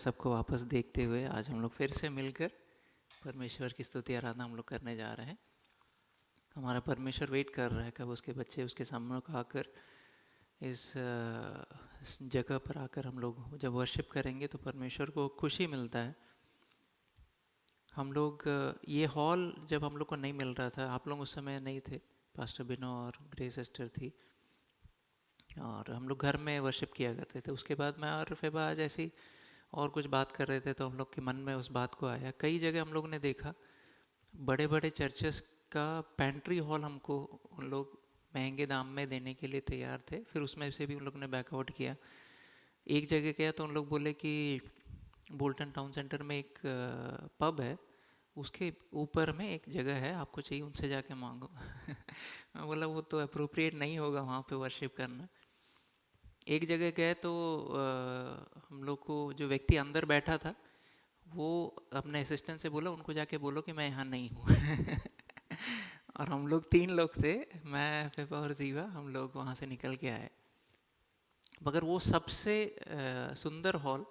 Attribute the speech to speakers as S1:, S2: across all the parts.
S1: सबको वापस देखते हुए आज हम लोग फिर से मिलकर परमेश्वर की स्तुति आराधना हम लोग करने जा रहे हैं। हमारा परमेश्वर वेट कर रहा है कब उसके बच्चे उसके सामने आकर इस जगह पर आकर हम लोग जब वर्शिप करेंगे तो परमेश्वर को खुशी मिलता है। हम लोग ये हॉल जब हम लोग को नहीं मिल रहा था, आप लोग उस समय नहीं थे, पास्टर बिनो और ग्रेस सिस्टर थी और हम लोग घर में वर्शिप किया करते थे। उसके बाद मैं और फिर आज ऐसी और कुछ बात कर रहे थे तो हम लोग के मन में उस बात को आया। कई जगह हम लोग ने देखा बड़े बड़े चर्चेस का पेंट्री हॉल हमको उन लोग महंगे दाम में देने के लिए तैयार थे, फिर उसमें से भी उन लोग ने बैकआउट किया। एक जगह गया तो उन लोग बोले कि बोल्टन टाउन सेंटर में एक पब है, उसके ऊपर में एक जगह है, आपको चाहिए उनसे जाके मांगो। मैं बोला वो तो अप्रोप्रिएट नहीं होगा वहाँ पे वर्शिप करना। एक जगह गए तो हम लोग को जो व्यक्ति अंदर बैठा था वो अपने असिस्टेंट से बोला उनको जाके बोलो कि मैं यहाँ नहीं हूँ। और हम लोग 3 लोग थे, मैं फिबा और जीवा, हम लोग वहाँ से निकल के आए। मगर वो सबसे सुंदर हॉल,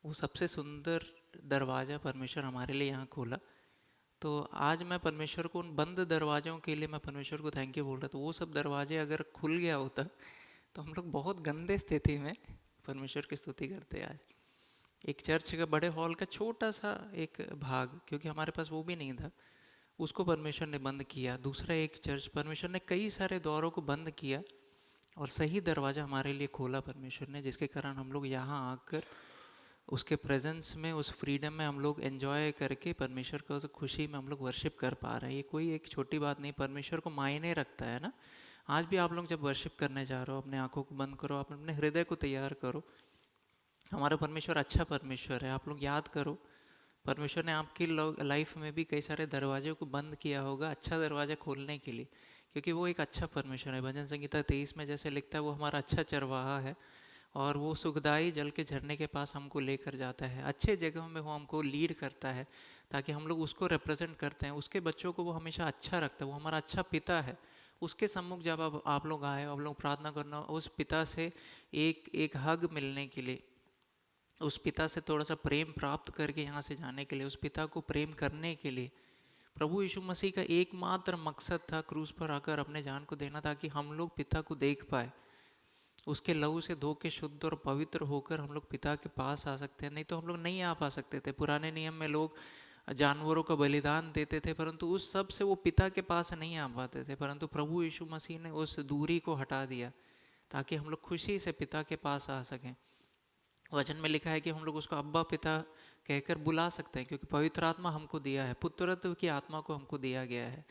S1: वो सबसे सुंदर दरवाज़ा परमेश्वर हमारे लिए यहाँ खोला। तो आज मैं परमेश्वर को उन बंद दरवाज़ों के लिए मैं परमेश्वर को थैंक यू बोल रहा था। वो सब दरवाजे अगर खुल गया होता तो हम लोग बहुत गंदे स्थिति में परमेश्वर की स्तुति करते आज। एक चर्च का बड़े हॉल का छोटा सा एक भाग, क्योंकि हमारे पास वो भी नहीं था, उसको परमेश्वर ने बंद किया। दूसरा एक चर्च, परमेश्वर ने कई सारे द्वारों को बंद किया और सही दरवाज़ा हमारे लिए खोला परमेश्वर ने, जिसके कारण हम लोग यहाँ आकर उसके प्रेजेंस में, उस फ्रीडम में हम लोग एंजॉय करके परमेश्वर को उस खुशी में हम लोग वर्शिप कर पा रहे हैं। ये कोई एक छोटी बात नहीं, परमेश्वर को मायने रखता है ना। आज भी आप लोग जब वर्शिप करने जा रहे हो, अपने आंखों को बंद करो, आप अपने हृदय को तैयार करो। हमारा परमेश्वर अच्छा परमेश्वर है। आप लोग याद करो, परमेश्वर ने आपकी लाइफ में भी कई सारे दरवाजे को बंद किया होगा अच्छा दरवाज़ा खोलने के लिए, क्योंकि वो एक अच्छा परमेश्वर है। भजन संगीता 23 में जैसे लिखता है, वो हमारा अच्छा चरवाहा है और वो सुखदाई जल के झरने के पास हमको लेकर जाता है, अच्छे जगहों में वो हमको लीड करता है ताकि हम लोग उसको रिप्रेजेंट करते हैं। उसके बच्चों को वो हमेशा अच्छा रखता है, वो हमारा अच्छा पिता है। उसके सम्मुख जब आप लोग आए, आप लोग प्रार्थना करना, उस पिता से एक एक हग मिलने के लिए, उस पिता से थोड़ा सा प्रेम प्राप्त करके यहाँ से जाने के लिए, उस पिता को प्रेम करने के लिए प्रभु यीशु मसीह का एकमात्र मकसद था क्रूस पर आकर अपने जान को देना, ताकि हम लोग पिता को देख पाए, उसके लहू से धो के शुद्ध और पवित्र होकर हम लोग पिता के पास आ सकते हैं। नहीं तो हम लोग नहीं आ पा सकते थे। पुराने नियम में लोग जानवरों का बलिदान देते थे, परंतु उस सब से वो पिता के पास नहीं आ पाते थे। परंतु प्रभु यीशु मसीह ने उस दूरी को हटा दिया ताकि हम लोग खुशी से पिता के पास आ सकें। वचन में लिखा है कि हम लोग उसको अब्बा पिता कहकर बुला सकते हैं, क्योंकि पवित्र आत्मा हमको दिया है, पुत्रत्व की आत्मा को हमको दिया गया है।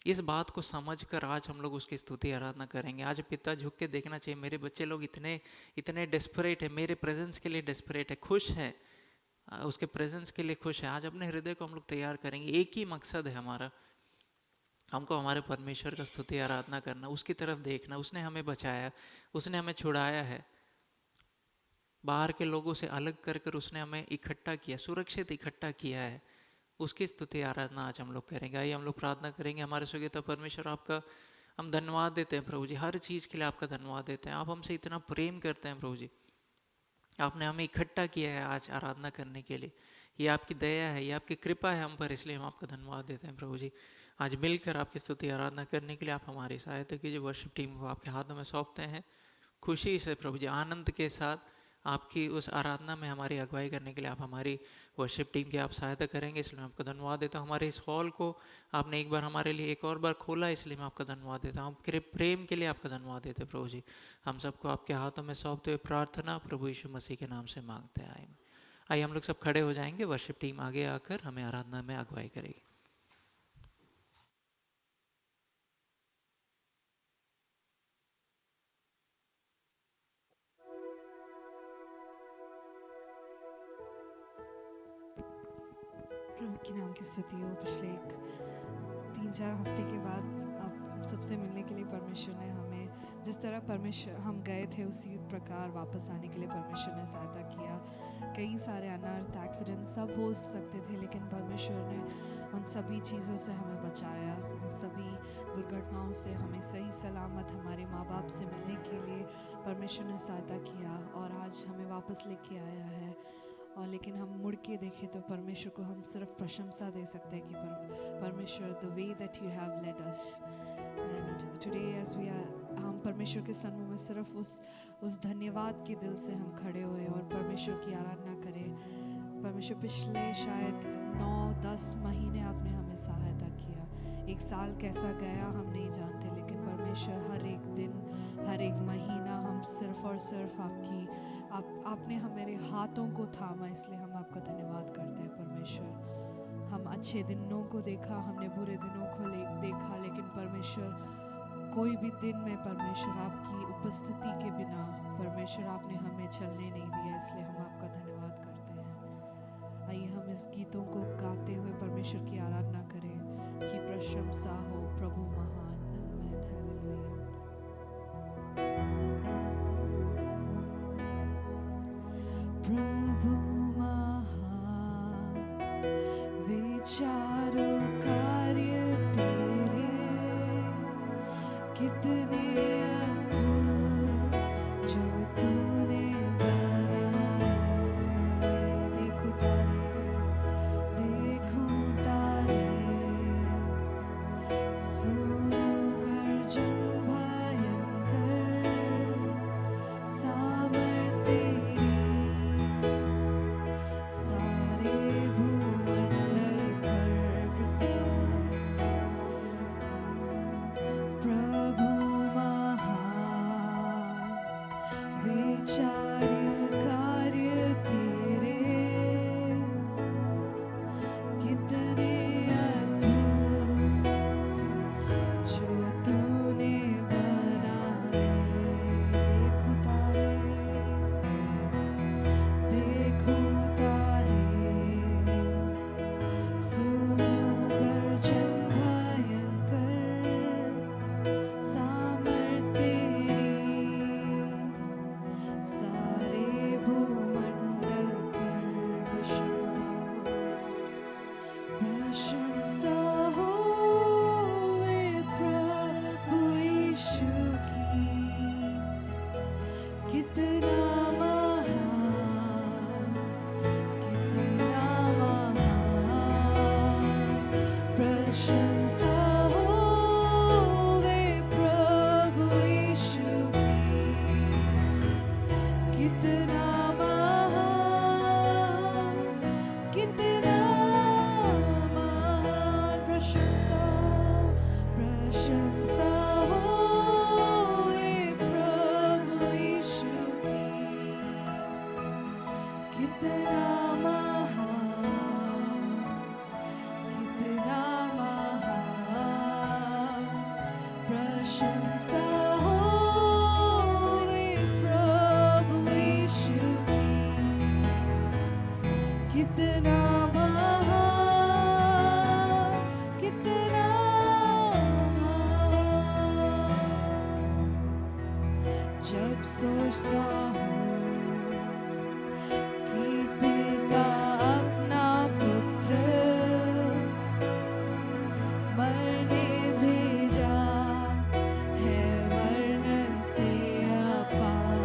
S1: इस बात को समझकर आज हम लोग उसकी स्तुति आराधना करेंगे। आज पिता झुक के देखना चाहिए, मेरे बच्चे लोग इतने इतने डेस्परेट है, मेरे प्रेजेंस के लिए डेस्परेट है, खुश है, उसके प्रेजेंस के लिए खुश है। आज अपने हृदय को हम लोग तैयार करेंगे। एक ही मकसद है हमारा, हमको हमारे परमेश्वर का स्तुति आराधना करना, उसकी तरफ देखना। उसने हमें बचाया, उसने हमें छुड़ाया है, बाहर के लोगों से अलग कर कर उसने हमें इकट्ठा किया, सुरक्षित इकट्ठा किया है। उसकी स्तुति आराधना आज हम लोग करेंगे। आइए हम लोग प्रार्थना करेंगे। हमारे स्वर्गीय परमेश्वर, आपका हम धन्यवाद देते हैं प्रभु जी, हर चीज़ के लिए आपका धन्यवाद देते हैं। आप हमसे इतना प्रेम करते हैं प्रभु जी, आपने हमें इकट्ठा किया है आज आराधना करने के लिए। ये आपकी दया है, ये आपकी कृपा है हम पर, इसलिए हम आपका धन्यवाद देते हैं प्रभु जी। आज मिलकर आपकी स्तुति आराधना करने के लिए आप हमारी सहायता कीजिए। वर्शिप टीम को आपके हाथों में सौंपते हैं, खुशी से प्रभु जी, आनंद के साथ आपकी उस आराधना में हमारी अगुवाई करने के लिए आप हमारी वर्शिप टीम की आप सहायता करेंगे, इसलिए मैं आपका धन्यवाद देता हूँ। हमारे इस हॉल को आपने एक बार हमारे लिए एक और बार खोला, इसलिए मैं आपका धन्यवाद देता हूँ। प्रेम के लिए आपका धन्यवाद देते प्रभु जी। हम सबको आपके हाथों में सौंपते हुए प्रार्थना प्रभु यीशु मसीह के नाम से मांगते हैं, आइए हम लोग सब खड़े हो जाएंगे। वर्शिप टीम आगे आकर हमें आराधना में अगुवाई करेगी।
S2: प्रभु के नाम की स्तुति हो। पिछले 3-4 हफ्ते के बाद अब सबसे मिलने के लिए परमेश्वर ने हमें, जिस तरह परमेश्वर हम गए थे उसी प्रकार वापस आने के लिए परमेश्वर ने सहायता किया। कई सारे अनर्थ, एक्सीडेंट सब हो सकते थे, लेकिन परमेश्वर ने उन सभी चीज़ों से हमें बचाया। उन सभी दुर्घटनाओं से हमें सही सलामत हमारे माँ बाप से मिलने के लिए परमेश्वर ने सहायता किया और आज हमें वापस लेके आया है। और लेकिन हम मुड़ के देखें तो परमेश्वर को हम सिर्फ प्रशंसा दे सकते हैं कि परमेश्वर the way that you have led us and today as we are हम परमेश्वर के सन्मुख में सिर्फ उस धन्यवाद के दिल से हम खड़े हुए और परमेश्वर की आराधना करें। परमेश्वर पिछले शायद 9-10 महीने आपने हमें सहायता किया। एक साल कैसा गया हम नहीं जानते, लेकिन परमेश्वर हर एक दिन हर एक महीना हम सिर्फ और सिर्फ आपने हमारे हाथों को थामा, इसलिए हम आपका धन्यवाद करते हैं परमेश्वर। हम अच्छे दिनों को देखा, हमने बुरे दिनों को देखा, लेकिन परमेश्वर कोई भी दिन में परमेश्वर आपकी उपस्थिति के बिना परमेश्वर आपने हमें चलने नहीं दिया, इसलिए हम आपका धन्यवाद करते हैं। आइए हम इस गीतों को गाते हुए परमेश्वर की आराधना करें कि प्रशंसा हो प्रभु महान। आमीन, हालेलुया। प्रभु महान, विचारों कार्य तेरे कितने अद्भुत जो तूने बनाए। देखो तारे, सुनो गर्जन भयंकर, सामर्थ तेरी सारे भूमंडल पर प्रसन्न। प्रभु महान, विचार्य कार्य तेरे कितने अद्भुत जो तूने बनाए। देखो तारे, सुनो गर्जन भयंकर, सामर्थ तेरी सारे भूमंडल पर प्रशंसा हो वे प्रभु यीशु की। कितना महान, कितना महान, प्रशंसा हो वे प्रभु यीशु की। कितना महान, कितना महान, प्रशंसा हो वे प्रभु यीशु की। कितना महान, कितना महान, प्रशंसा हो वे प्रभु यीशु की। कितना महान, कितना महान। जब सोचता हूँ कि पिता अपना पुत्र मरने भेजा है वर्णन से अपार,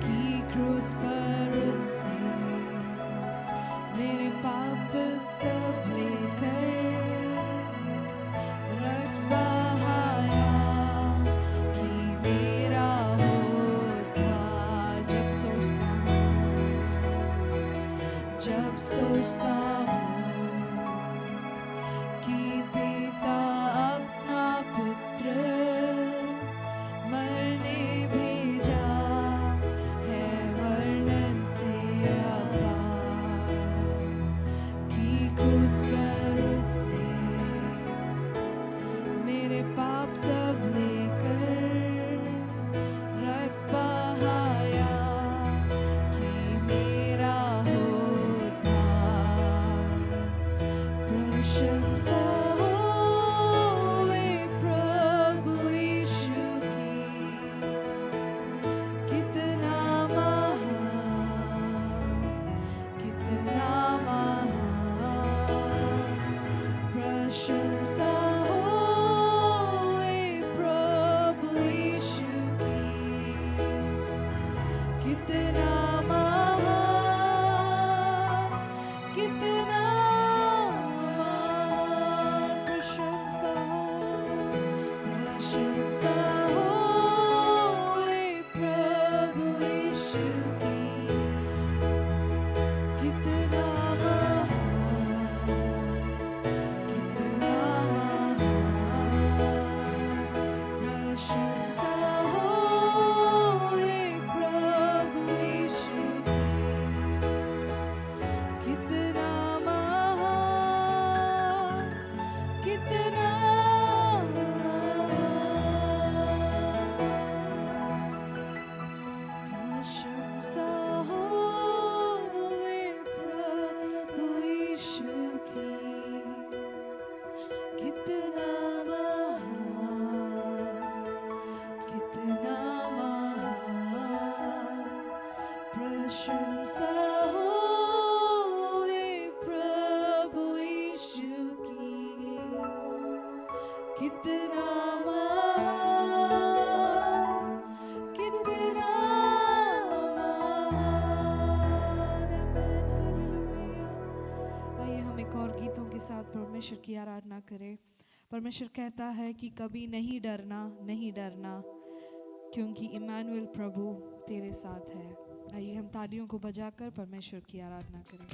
S2: कि क्रूस पर उसने मेरे पाप सब लेकर रख बहाया, कि मेरा उद्धार। जब सोचता हूँ कि पिता अपना पुत्र मरने भेजा है वर्णन से अपार, कि क्रूस पर उसने मेरे पाप सब लेकर रख बहाया, कि मेरा प्रशंसा हो वे प्रभु यीशु की। कितना महान, कितना महान, प्रशंसा हो वे प्रभु यीशु की। कितना महान, कितना महान प्रशंसा हो हे प्रभु यीशु की कितना महान प्रशंसा हो हे प्रभु यीशु की कितना महान कितना प्रशंसा हो हे प्रभु यीशु की कितना महान प्रशंसा हो हे प्रभु यीशु की कितना महान कितना महान आइए हम एक और गीतों के साथ परमेश्वर की आराधना करें। परमेश्वर कहता है कि कभी नहीं डरना नहीं डरना क्योंकि इमानुएल प्रभु तेरे साथ है। आइए हम तालियों को बजाकर परमेश्वर की आराधना करें।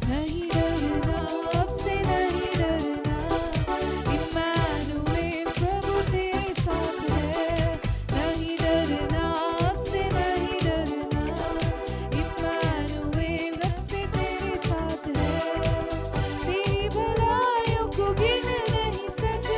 S2: नहीं डरना अब से नहीं डरना इम्मानुएल प्रभु तेरे साथ है। नहीं डरना अब से नहीं डरना इम्मानुएल अब से तेरे साथ है। तेरी भलाइयों को गिन नहीं सकते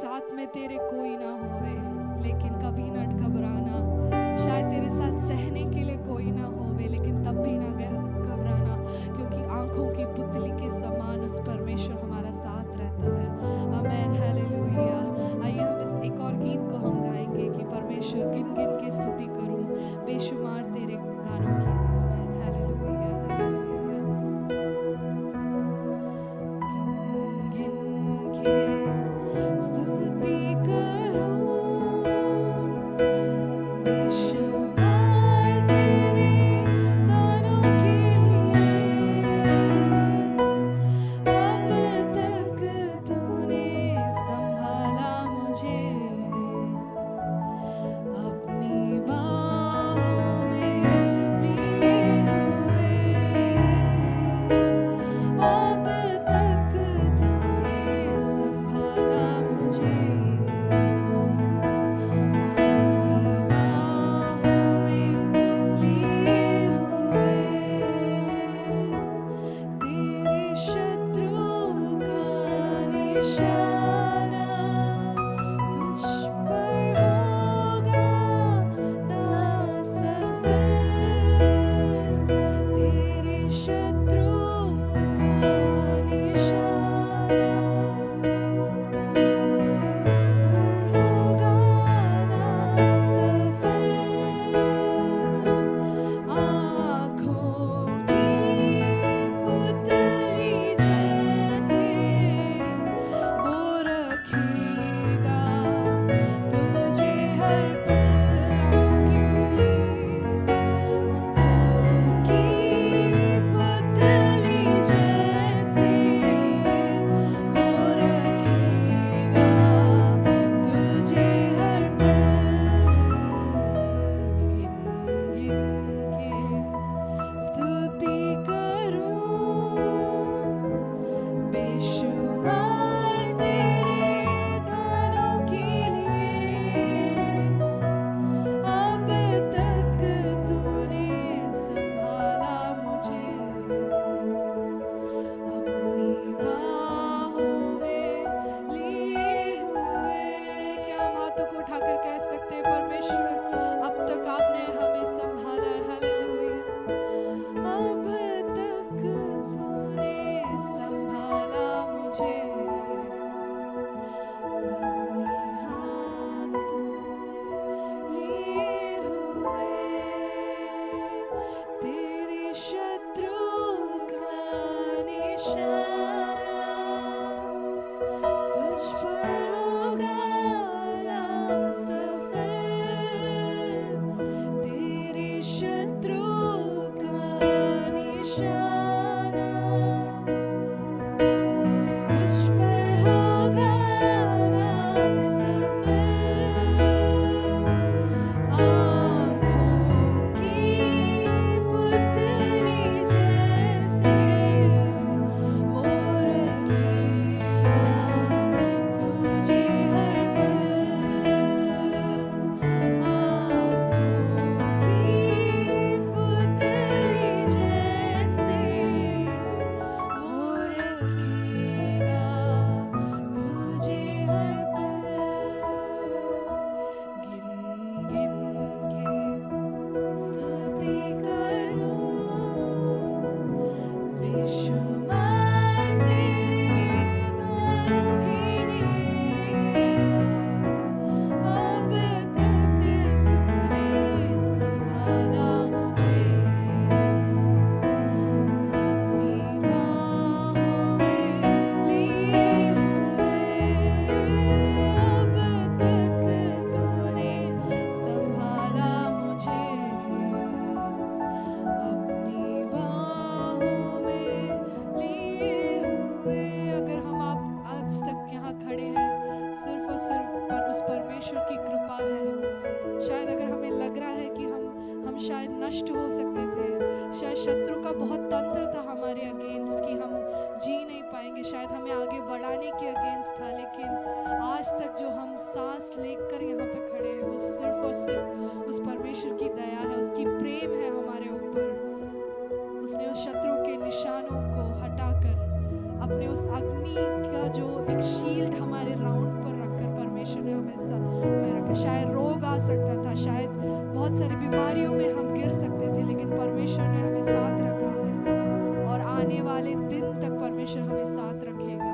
S2: साथ में तेरे कोई ना होवे, लेकिन कभी न घबराना। शायद तेरे साथ सहने के लिए कोई ना होवे, लेकिन तब भी ना घबराना, क्योंकि आंखों की पुतली के समान उस परमेश्वर हमारा साथ रहता है। आमेन, हालेलुया। आइए हम इस एक और गीत को हम गाएंगे कि परमेश्वर गिन गिन के स्तुति करूं बेशुमार तेरे गानों के लिए। आमेन, हालेलुया, हालेलुया। गिन गिन के स्तुति करूं बेशुमार तेरे दानों के लिए। अब तक तूने संभाला मुझे अपनी बाहों में लिए हुए। अब तक तूने संभाला मुझे अपनी बाहों में लिए हुए। तेरे शत्रु का निशाना तुझ पर होगा ना सफल। तेरे शत्रु का निशाना तुझ होगा ना सफल। आँखों की पुतली जैसे वो रखेगा तुझे हर पल। आँखों की पुतली जैसे वो रखेगा तुझे हर पल। गिन गिन के स्तुति करूं बेशुमार तेरे दानों के लिए। अब तक तूने संभाला मुझे अपनी बाहों में लिए हुए। क्या हम हाथों को उठाकर कह सकते हैं परमेश्वर अब तक आपने हमें संभाला है। हालेलुया। अब तक तूने संभाला मुझे अपने हाथों में लिए हुए। तेरे शत्रु का निशाना तुझ पर होगा ना सफल। तेरे शत्रु का निशाना तुझ पर होगा ना सफल। आँखों की पुतली जैसे वो रखेगा तुझे हर पल। आँखों की पुतली जैसे वो रखेगा तुझे हर पल। गिन गिन के स्तुति करूं बेशुमार तेरे दानों के लिए। अब तक तूने संभाला मुझे अपनी बाहों में लिए हुए। अब तक तूने संभाला मुझे अपनी बाहों में लिए हुए। अगर हम आप आज तक यहाँ खड़े हैं सिर्फ और सिर्फ पर उस परमेश्वर की कृपा है। शायद अगर हमें लग रहा है कि हम शायद नष्ट हो सकते थे, शायद शत्रु का बहुत तंत्र था हमारे अगेंस्ट कि हम जी नहीं पाएंगे, शायद हमें आगे बढ़ाने के अगेंस्ट था, लेकिन आज तक जो हम सांस लेकर यहाँ पे खड़े हैं वो सिर्फ और सिर्फ उस परमेश्वर की दया है, उसकी प्रेम है हमारे ऊपर। उसने उस शत्रु के निशानों को हटाकर अपने उस अग्नि का जो एक शील्ड हमारे राउंड पर रखकर हमें रखा। शायद रोग आ सकता था, शायद बहुत सारी बीमारियों में हम गिर सकते थे, लेकिन परमेश्वर ने हमें साथ रखा है और आने वाले दिन तक परमेश्वर हमें साथ रखेगा,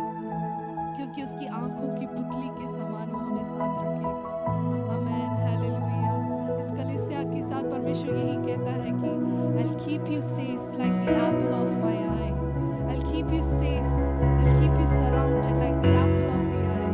S2: क्योंकि उसकी आंखों की पुतली के समान वो हमें साथ रखेगा। आमीन, हालेलुया। इस कलीसिया के साथ परमेश्वर यही कहता है कि I'll keep you safe like the apple of my eye. I'll keep you safe. I'll keep you surrounded like the apple of the eye.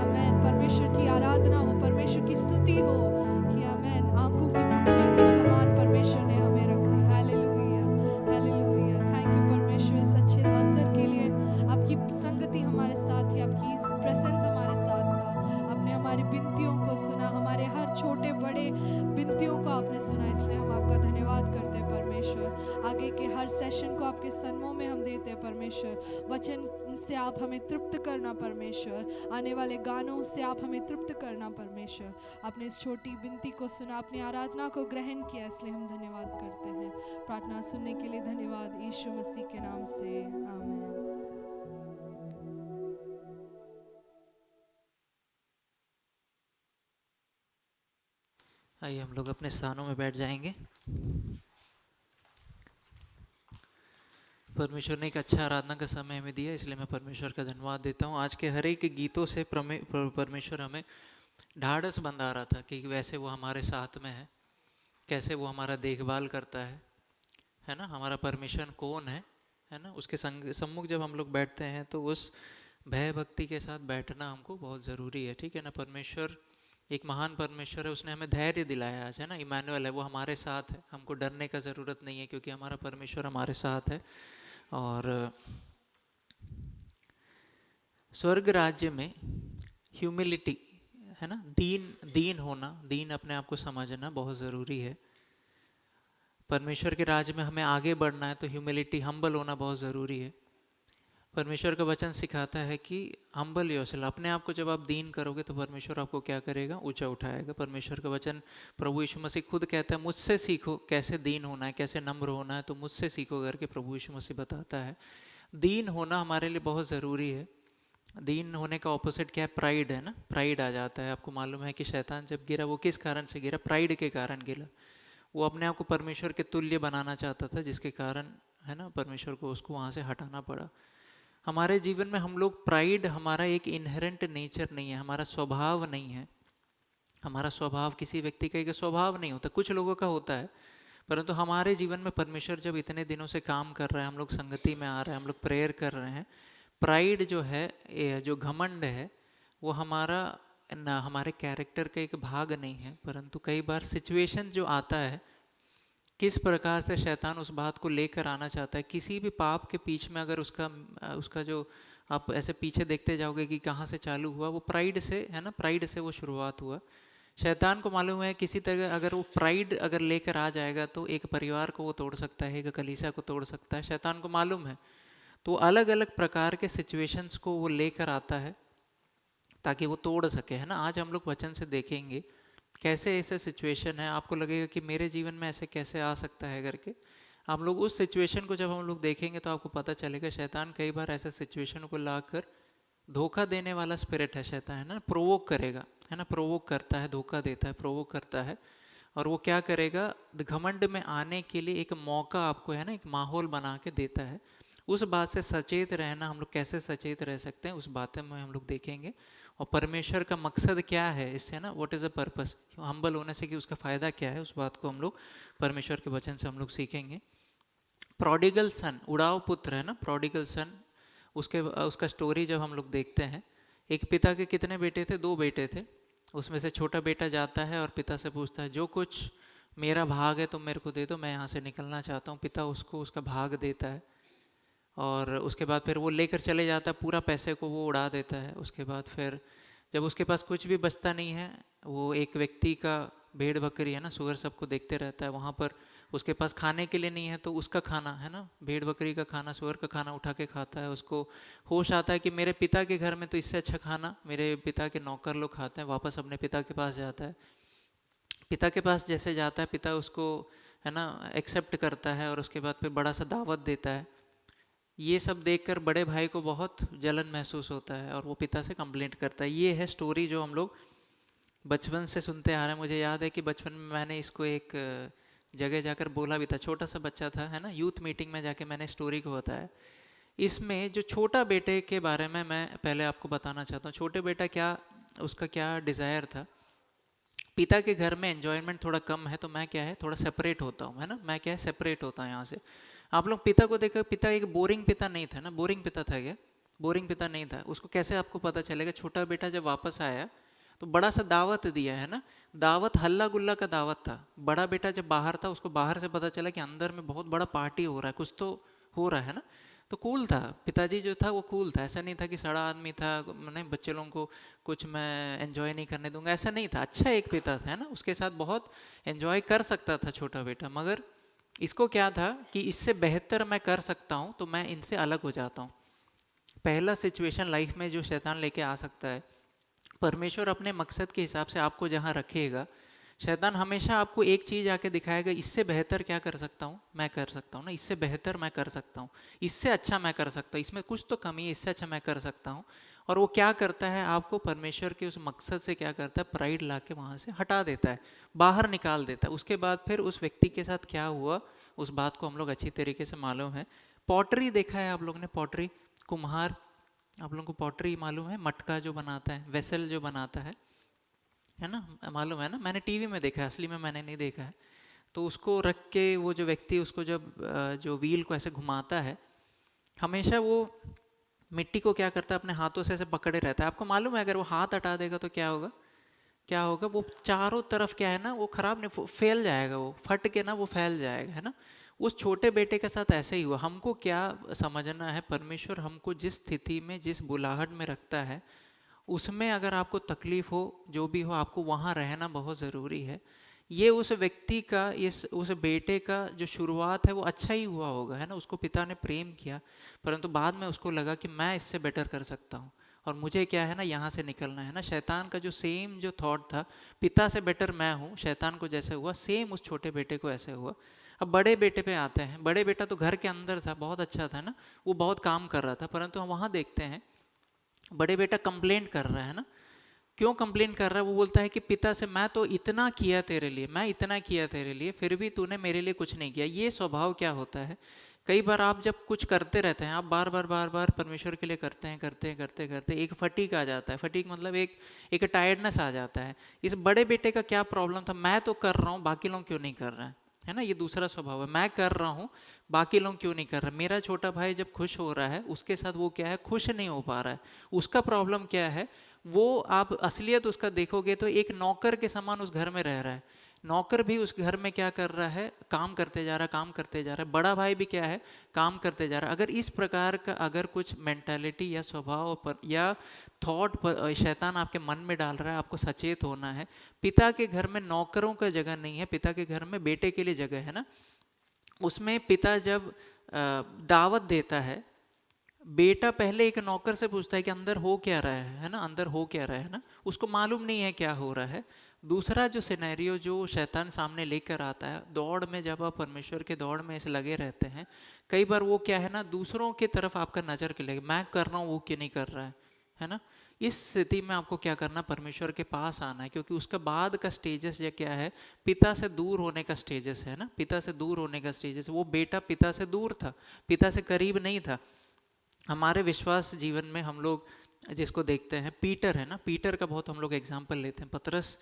S2: आमीन। परमेश्वर की आराधना हो, परमेश्वर की स्तुति हो कि आमीन, आंखों की पुतली के समान परमेश्वर ने हमें रखा। Hallelujah, hallelujah. थैंक यू परमेश्वर इस अच्छे अवसर के लिए। आपकी संगति हमारे साथ थी, आपकी प्रेजेंस हमारे साथ था। आपने हमारी विनतियों को सुना, हमारे हर छोटे बड़े विनतियों को आपने सुना, इसलिए हम आपका धन्यवाद करते हैं परमेश्वर। आगे के हर सेशन को आपके सन्मों में हम देते हैं परमेश्वर। वचन से आप हमें तृप्त करना परमेश्वर, आने वाले गानों से आप हमें तृप्त करना परमेश्वर। आपने इस छोटी विनती को सुना, अपनी आराधना को ग्रहण किया, इसलिए हम धन्यवाद करते हैं। प्रार्थना सुनने के लिए धन्यवाद, यीशु मसीह के नाम से, आमीन।
S1: आइए हम लोग अपने स्थानों में बैठ जाएंगे। परमेश्वर ने एक अच्छा आराधना का समय हमें दिया, इसलिए मैं परमेश्वर का धन्यवाद देता हूँ। आज के हर एक गीतों से परमेश्वर हमें ढाढ़स बंधा रहा था कि वैसे वो हमारे साथ में है, कैसे वो हमारा देखभाल करता है ना। हमारा परमेश्वर कौन है ना। उसके सम्मुख जब हम लोग बैठते हैं तो उस भय भक्ति के साथ बैठना हमको बहुत ज़रूरी है, ठीक है ना। परमेश्वर एक महान परमेश्वर है, उसने हमें धैर्य दिलाया आज, है ना। इमानुएल है, वो हमारे साथ है, हमको डरने का ज़रूरत नहीं है क्योंकि हमारा परमेश्वर हमारे साथ है। और स्वर्ग राज्य में ह्यूमिलिटी, है ना, दीन होना, दीन अपने आप को समझना बहुत ज़रूरी है। परमेश्वर के राज्य में हमें आगे बढ़ना है तो ह्यूमिलिटी, हम्बल होना बहुत ज़रूरी है। परमेश्वर का वचन सिखाता है कि हम्बल योरसेल्फ, अपने आप को जब आप दीन करोगे तो परमेश्वर आपको क्या करेगा, ऊंचा उठाएगा। परमेश्वर का वचन प्रभु यीशु मसीह खुद कहता है, मुझसे सीखो कैसे दीन होना है, कैसे नम्र होना है, तो मुझसे सीखो करके प्रभु यीशु मसीह बताता है। दीन होना हमारे लिए बहुत ज़रूरी है। दीन होने का ऑपोजिट क्या है, प्राइड, है ना। प्राइड आ जाता है। आपको मालूम है कि शैतान जब गिरा वो किस कारण से गिरा, प्राइड के कारण गिरा। वो अपने आप को परमेश्वर के तुल्य बनाना चाहता था, जिसके कारण, है ना, परमेश्वर को उसको वहाँ से हटाना पड़ा। हमारे जीवन में हम लोग, प्राइड हमारा एक इनहेरेंट नेचर नहीं है, हमारा स्वभाव नहीं है। हमारा स्वभाव किसी व्यक्ति का एक स्वभाव नहीं होता, कुछ लोगों का होता है। परंतु हमारे जीवन में परमेश्वर जब इतने दिनों से काम कर रहा है, हम लोग संगति में आ रहे हैं, हम लोग प्रेयर कर रहे हैं, प्राइड जो है, जो घमंड है, वो हमारा ना, हमारे कैरेक्टर का एक भाग नहीं है। परंतु कई बार सिचुएशन जो आता है, किस प्रकार से शैतान उस बात को लेकर आना चाहता है, किसी भी पाप के पीछे में अगर उसका जो आप ऐसे पीछे देखते जाओगे कि कहाँ से चालू हुआ, वो प्राइड से, है ना, प्राइड से वो शुरुआत हुआ। शैतान को मालूम है किसी तरह अगर वो प्राइड अगर लेकर आ जाएगा तो एक परिवार को वो तोड़ सकता है, एक कलीसिया को तोड़ सकता है, शैतान को मालूम है। तो अलग अलग प्रकार के सिचुएशंस को वो लेकर आता है ताकि वो तोड़ सके, है ना। आज हम लोग वचन से देखेंगे कैसे ऐसे सिचुएशन है, आपको लगेगा कि मेरे जीवन में ऐसे कैसे आ सकता है करके। आप लोग उस सिचुएशन को जब हम लोग देखेंगे तो आपको पता चलेगा शैतान कई बार ऐसे सिचुएशन को लाकर, धोखा देने वाला स्पिरिट है शैतान, है ना, प्रोवोक करेगा, है ना, प्रोवोक करता है, धोखा देता है, प्रोवोक करता है। और वो क्या करेगा, घमंड में आने के लिए एक मौका आपको, है ना, एक माहौल बना के देता है। उस बात से सचेत रहना, हम लोग कैसे सचेत रह सकते हैं, उस बातें में हम लोग देखेंगे। और परमेश्वर का मकसद क्या है इससे, ना, what is the purpose humble होने से, कि उसका फ़ायदा क्या है, उस बात को हम लोग परमेश्वर के वचन से हम लोग सीखेंगे। प्रोडिगल सन, उड़ाव पुत्र, है ना, प्रोडिगल सन, उसका स्टोरी जब हम लोग देखते हैं, एक पिता के कितने बेटे थे, 2 बेटे थे। उसमें से छोटा बेटा जाता है और पिता से पूछता है, जो कुछ मेरा भाग है तुम मेरे को दे दो, मैं यहाँ से निकलना चाहता हूँ। पिता उसको उसका भाग देता है और उसके बाद फिर वो लेकर चले जाता है, पूरा पैसे को वो उड़ा देता है। उसके बाद फिर जब उसके पास कुछ भी बचता नहीं है, वो एक व्यक्ति का भेड़ बकरी, है ना, सुअर सबको देखते रहता है, वहाँ पर उसके पास खाने के लिए नहीं है तो उसका खाना, है ना, भेड़ बकरी का खाना, सुअर का खाना उठा के खाता है। उसको होश आता है कि मेरे पिता के घर में तो इससे अच्छा खाना मेरे पिता के नौकर लोग खाते हैं। वापस अपने पिता के पास जाता है। पिता के पास जैसे जाता है, पिता उसको, है ना, एक्सेप्ट करता है और उसके बाद फिर बड़ा सा दावत देता है। ये सब देखकर बड़े भाई को बहुत जलन महसूस होता है और वो पिता से कंप्लेंट करता है। ये है स्टोरी जो हम लोग बचपन से सुनते आ रहे हैं। मुझे याद है कि बचपन में मैंने इसको एक जगह जाकर बोला भी था, छोटा सा बच्चा था है ना, यूथ मीटिंग में जाके मैंने स्टोरी को बताया। इसमें जो छोटा बेटे के बारे में मैं पहले आपको बताना चाहता हूँ। छोटे बेटा क्या, उसका क्या डिज़ायर था। पिता के घर में एंजॉयमेंट थोड़ा कम है तो मैं क्या है थोड़ा सेपरेट होता हूँ, है ना, मैं क्या है सेपरेट होता हूँ यहाँ से। आप लोग पिता को देखो, पिता एक बोरिंग पिता नहीं था ना, बोरिंग पिता था क्या, बोरिंग पिता नहीं था। उसको कैसे आपको पता चलेगा, छोटा बेटा जब वापस आया तो बड़ा सा दावत दिया है ना, दावत हल्ला गुल्ला का दावत था। बड़ा बेटा जब बाहर था उसको बाहर से पता चला कि अंदर में बहुत बड़ा पार्टी हो रहा है, कुछ तो हो रहा है ना। तो कूल था पिताजी जो था, वो कूल था। ऐसा नहीं था कि सड़ा आदमी था, नहीं बच्चे लोगों को कुछ मैं एंजॉय नहीं करने दूंगा, ऐसा नहीं था। अच्छा एक पिता था है ना, उसके साथ बहुत एंजॉय कर सकता था छोटा बेटा। मगर इसको क्या था कि इससे बेहतर मैं कर सकता हूँ तो मैं इनसे अलग हो जाता हूँ। पहला सिचुएशन लाइफ में जो शैतान लेके आ सकता है, परमेश्वर अपने मकसद के हिसाब से आपको जहाँ रखेगा, शैतान हमेशा आपको एक चीज़ आके दिखाएगा, इससे बेहतर क्या कर सकता हूँ मैं कर सकता हूँ ना, इससे बेहतर मैं कर सकता हूँ, इससे अच्छा मैं कर सकता हूँ, इसमें कुछ तो कमी है, इससे अच्छा मैं कर सकता हूँ। और वो क्या करता है, आपको परमेश्वर के उस मकसद से क्या करता है, प्राइड ला के वहाँ से हटा देता है, बाहर निकाल देता है। उसके बाद फिर उस व्यक्ति के साथ क्या हुआ, उस बात को हम लोग अच्छी तरीके से मालूम है। पॉटरी देखा है आप लोग ने, पॉटरी, कुम्हार, आप लोगों को पॉटरी मालूम है, मटका जो बनाता है, वेसल जो बनाता है ना, मालूम है ना, मैंने टीवी में देखा है, असली में मैंने नहीं देखा है। तो उसको रख के वो जो व्यक्ति उसको जब जो व्हील को ऐसे घुमाता है, हमेशा वो मिट्टी को क्या करता है, अपने हाथों से ऐसे पकड़े रहता है। आपको मालूम है अगर वो हाथ हटा देगा तो क्या होगा, क्या होगा, वो चारों तरफ क्या है ना, वो खराब नहीं, फैल जाएगा, वो फट के ना वो फैल जाएगा, है ना। उस छोटे बेटे के साथ ऐसे ही हुआ। हमको क्या समझना है, परमेश्वर हमको जिस स्थिति में जिस बुलाहट में रखता है, उसमें अगर आपको तकलीफ हो, जो भी हो, आपको वहाँ रहना बहुत ज़रूरी है। ये उस व्यक्ति का, इस उस बेटे का जो शुरुआत है वो अच्छा ही हुआ होगा, है ना, उसको पिता ने प्रेम किया, परंतु बाद में उसको लगा कि मैं इससे बेटर कर सकता हूँ और मुझे क्या है ना यहाँ से निकलना है ना। शैतान का जो सेम जो थॉट था, पिता से बेटर मैं हूँ, शैतान को जैसे हुआ सेम उस छोटे बेटे को ऐसे हुआ। अब बड़े बेटे पे आते हैं। बड़े बेटा तो घर के अंदर था, बहुत अच्छा था ना, वो बहुत काम कर रहा था, परंतु हम वहाँ देखते हैं बड़े बेटा कंप्लेंट कर रहा है ना। क्यों कंप्लेंट कर रहा है, वो बोलता है कि पिता से मैं तो इतना किया तेरे लिए, मैं इतना किया तेरे लिए, फिर भी तूने मेरे लिए कुछ नहीं किया। ये स्वभाव क्या होता है, कई बार आप जब कुछ करते रहते हैं, आप बार बार बार बार परमेश्वर के लिए करते हैं, करते हैं करते करते एक फटीक आ जाता है। फटीक मतलब एक टायर्डनेस आ जाता है। इस बड़े बेटे का क्या प्रॉब्लम था, मैं तो कर रहा हूँ, बाकी लोग क्यों नहीं कर रहे हैं, है ना। ये दूसरा स्वभाव है, मैं कर रहा हूँ, बाकी लोग क्यों नहीं कर रहे। मेरा छोटा भाई जब खुश हो रहा है, उसके साथ वो क्या है, खुश नहीं हो पा रहा है। उसका प्रॉब्लम क्या है, वो आप असलियत उसका देखोगे तो एक नौकर के समान उस घर में रह रहा है। नौकर भी उस घर में क्या कर रहा है, काम करते जा रहा है, काम करते जा रहा है। बड़ा भाई भी क्या है, काम करते जा रहा है। अगर इस प्रकार का अगर कुछ मेंटालिटी या स्वभाव पर या थॉट पर शैतान आपके मन में डाल रहा है, आपको सचेत होना है। पिता के घर में नौकरों का जगह नहीं है, पिता के घर में बेटे के लिए जगह है ना। उसमें पिता जब दावत देता है, बेटा पहले एक नौकर से पूछता है कि अंदर हो क्या रहा है ना, अंदर हो क्या रहा है ना, उसको मालूम नहीं है क्या हो रहा है। दूसरा जो सिनेरियो जो शैतान सामने लेकर आता है, दौड़ में जब आप परमेश्वर के दौड़ में ऐसे लगे रहते हैं, कई बार वो क्या है ना, दूसरों की तरफ आपका नजर खिलेगा, मैं कर रहा हूँ वो क्यों नहीं कर रहा है ना। इस स्थिति में आपको क्या करना, परमेश्वर के पास आना है, क्योंकि उसका बाद का स्टेजेस ये क्या है, पिता से दूर होने का स्टेजेस है ना, पिता से दूर होने का स्टेजेस। वो बेटा पिता से दूर था, पिता से करीब नहीं था। हमारे विश्वास जीवन में हम लोग जिसको देखते हैं, पीटर है ना, पीटर का बहुत हम लोग एग्जाम्पल लेते हैं। पतरस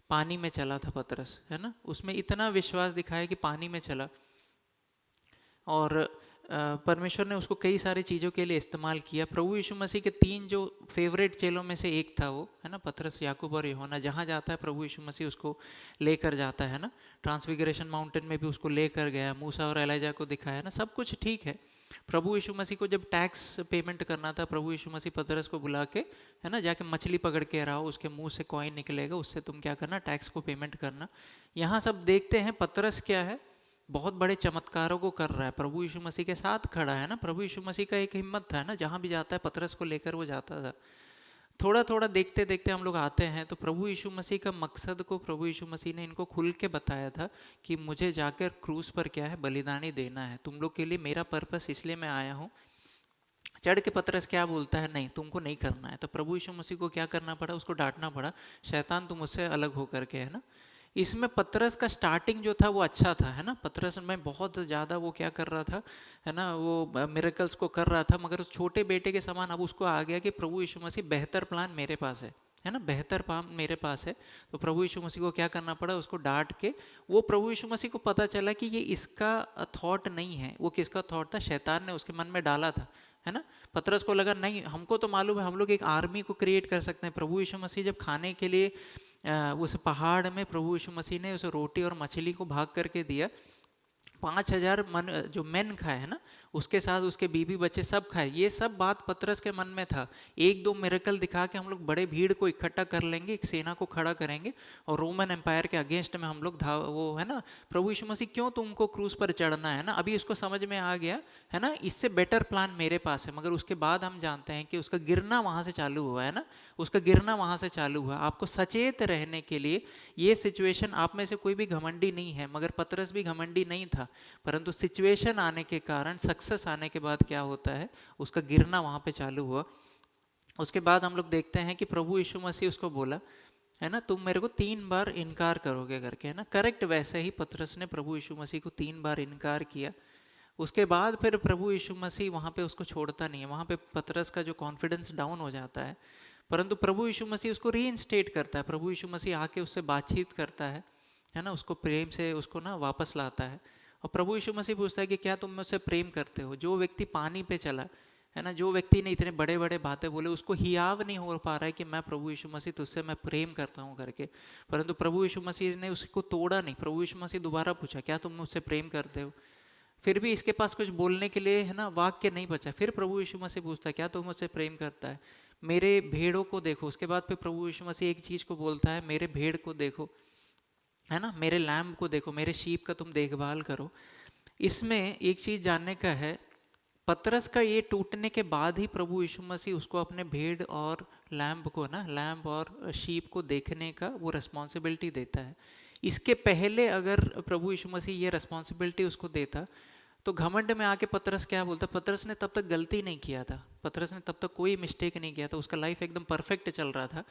S1: पानी में चला था, पतरस है ना, उसमें इतना विश्वास दिखाया कि पानी में चला, और परमेश्वर ने उसको कई सारी चीज़ों के लिए इस्तेमाल किया। प्रभु यीशु मसीह के 3 जो फेवरेट चेलों में से एक था वो, है ना, पतरस, याकूब और यूहन्ना। जहाँ जाता है प्रभु यीशु मसीह उसको लेकर जाता है ना। ट्रांसफिगरेशन माउंटेन में भी उसको लेकर गया, मूसा और एलाइजा को दिखाया ना, सब कुछ ठीक है। प्रभु यीशु मसीह को जब टैक्स पेमेंट करना था, प्रभु यीशु मसीह पतरस को बुला के, है ना, जाके मछली पकड़ के रहो, उसके मुंह से कॉइन निकलेगा, उससे तुम क्या करना, टैक्स को पेमेंट करना। यहाँ सब देखते हैं पतरस क्या है, बहुत बड़े चमत्कारों को कर रहा है, प्रभु यीशु मसीह के साथ खड़ा है ना। प्रभु यीशु मसीह का एक हिम्मत था ना, जहाँ भी जाता है पतरस को लेकर वो जाता था। थोड़ा थोड़ा देखते देखते हम लोग आते हैं तो प्रभु यीशु मसीह का मकसद को प्रभु यीशु मसीह ने इनको खुल के बताया था कि मुझे जाकर क्रूस पर क्या है, बलिदानी देना है तुम लोग के लिए। मेरा पर्पस इसलिए मैं आया हूँ, चढ़ के पतरस क्या बोलता है, नहीं तुमको नहीं करना है। तो प्रभु यीशु मसीह को क्या करना पड़ा, उसको डांटना पड़ा, शैतान तुम मुझसे अलग होकर के, है ना। इसमें पतरस का स्टार्टिंग जो था वो अच्छा था, है ना। पतरस में बहुत ज़्यादा वो क्या कर रहा था, है ना, वो मिरेकल्स को कर रहा था, मगर उस छोटे बेटे के समान अब उसको आ गया कि प्रभु यीशु मसीह बेहतर प्लान मेरे पास है ना, बेहतर प्लान मेरे पास है। तो प्रभु यीशु मसीह को क्या करना पड़ा, उसको डांट के, वो प्रभु यीशु मसीह को पता चला कि ये इसका थॉट नहीं है, वो किसका थॉट था, शैतान ने उसके मन में डाला था, है ना। पतरस को लगा नहीं, हमको तो मालूम है हम लोग एक आर्मी को क्रिएट कर सकते हैं। प्रभु यीशु मसीह जब खाने के लिए उस पहाड़ में प्रभु यीशु मसीह ने उस रोटी और मछली को भाग करके दिया, 5,000 मन जो मेन खाए, है ना, उसके साथ उसके बीबी बच्चे सब खाए। ये सब बात पतरस के मन में था। एक दो मिरेकल दिखा के हम लोग बड़े भीड़ को इकट्ठा कर लेंगे, एक सेना को खड़ा करेंगे और रोमन एम्पायर के अगेंस्ट में हम लोग वो, है ना, प्रभु यीशु मसीह क्यों तुमको क्रूज पर चढ़ना है ना। अभी उसको समझ में आ गया, है ना, इससे बेटर प्लान मेरे पास है। मगर उसके बाद हम जानते हैं कि उसका गिरना वहां से चालू हुआ, है ना, उसका गिरना वहां से चालू हुआ। आपको सचेत रहने के लिए, ये सिचुएशन, आप में से कोई भी घमंडी नहीं है, मगर पतरस भी घमंडी नहीं था, परंतु सिचुएशन आने के कारण, सक्सेस आने के बाद क्या होता है, उसका गिरना वहां पे चालू हुआ। उसके बाद हम लोग देखते हैं कि प्रभु यीशु मसीह उसको बोला, है ना, तुम मेरे को 3 बार इनकार करोगे करके, है ना। करेक्ट वैसे ही पतरस ने प्रभु यीशु मसीह को 3 बार इनकार किया। उसके बाद फिर प्रभु यीशु मसीह वहां पे उसको छोड़ता नहीं है। वहां पे पतरस का जो कॉन्फिडेंस डाउन हो जाता है, परंतु प्रभु यीशु मसीह उसको रीइंस्टेट करता है। प्रभु यीशु मसीह आके उससे बातचीत करता है ना, उसको प्रेम से उसको ना वापस लाता है। और प्रभु यीशु मसीह पूछता है कि क्या तुम मुझसे प्रेम करते हो। जो व्यक्ति पानी पे चला, है ना, जो व्यक्ति ने इतने बड़े बड़े बातें बोले, उसको हियाव नहीं हो पा रहा है कि मैं प्रभु यीशु मसीह तुझसे मैं प्रेम करता हूँ करके, परंतु प्रभु यीशु मसीह ने उसको तोड़ा नहीं। प्रभु यीशु मसीह दोबारा पूछा, क्या तुम मुझसे प्रेम करते हो। फिर भी इसके पास कुछ बोलने के लिए, है ना, वाक्य नहीं बचा। फिर प्रभु यीशु मसीह पूछता है, क्या तुम मुझसे प्रेम करता है, मेरे भेड़ों को देखो। उसके बाद फिर प्रभु यीशु मसीह एक चीज को बोलता है, मेरे भेड़ को देखो, है ना, मेरे लैम्ब को देखो, मेरे शीप का तुम देखभाल करो। इसमें एक चीज जानने का है, पतरस का ये टूटने के बाद ही प्रभु यीशु मसीह उसको अपने भेड़ और लैम्ब को ना, लैम्ब और शीप को देखने का वो रिस्पॉन्सिबिलिटी देता है। इसके पहले अगर प्रभु यीशु मसीह ये रिस्पॉन्सिबिलिटी उसको देता, तो घमंड में आके पतरस क्या बोलता, पतरस ने तब तक गलती नहीं किया था, पतरस ने तब तक कोई मिस्टेक नहीं किया था, उसका लाइफ एकदम परफेक्ट चल रहा था।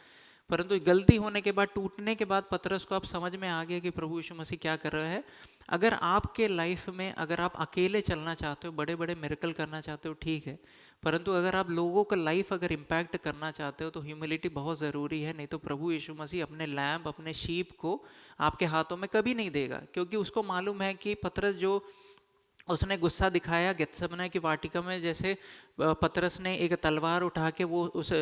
S1: परंतु गलती होने के बाद, टूटने के बाद पतरस को अब समझ में आ गया कि प्रभु यीशु मसीह क्या कर रहा है। अगर आपके लाइफ में, अगर आप अकेले चलना चाहते हो, बड़े बड़े मिरेकल करना चाहते हो, ठीक है, परंतु अगर आप लोगों का लाइफ अगर इम्पैक्ट करना चाहते हो तो ह्यूमिलिटी बहुत ज़रूरी है। नहीं तो प्रभु यीशु मसीह अपने लैम्ब, अपने शीप को आपके हाथों में कभी नहीं देगा, क्योंकि उसको मालूम है कि पतरस जो उसने गुस्सा दिखाया गेत्सेमने की वाटिका में, जैसे पतरस ने एक तलवार उठा के वो उस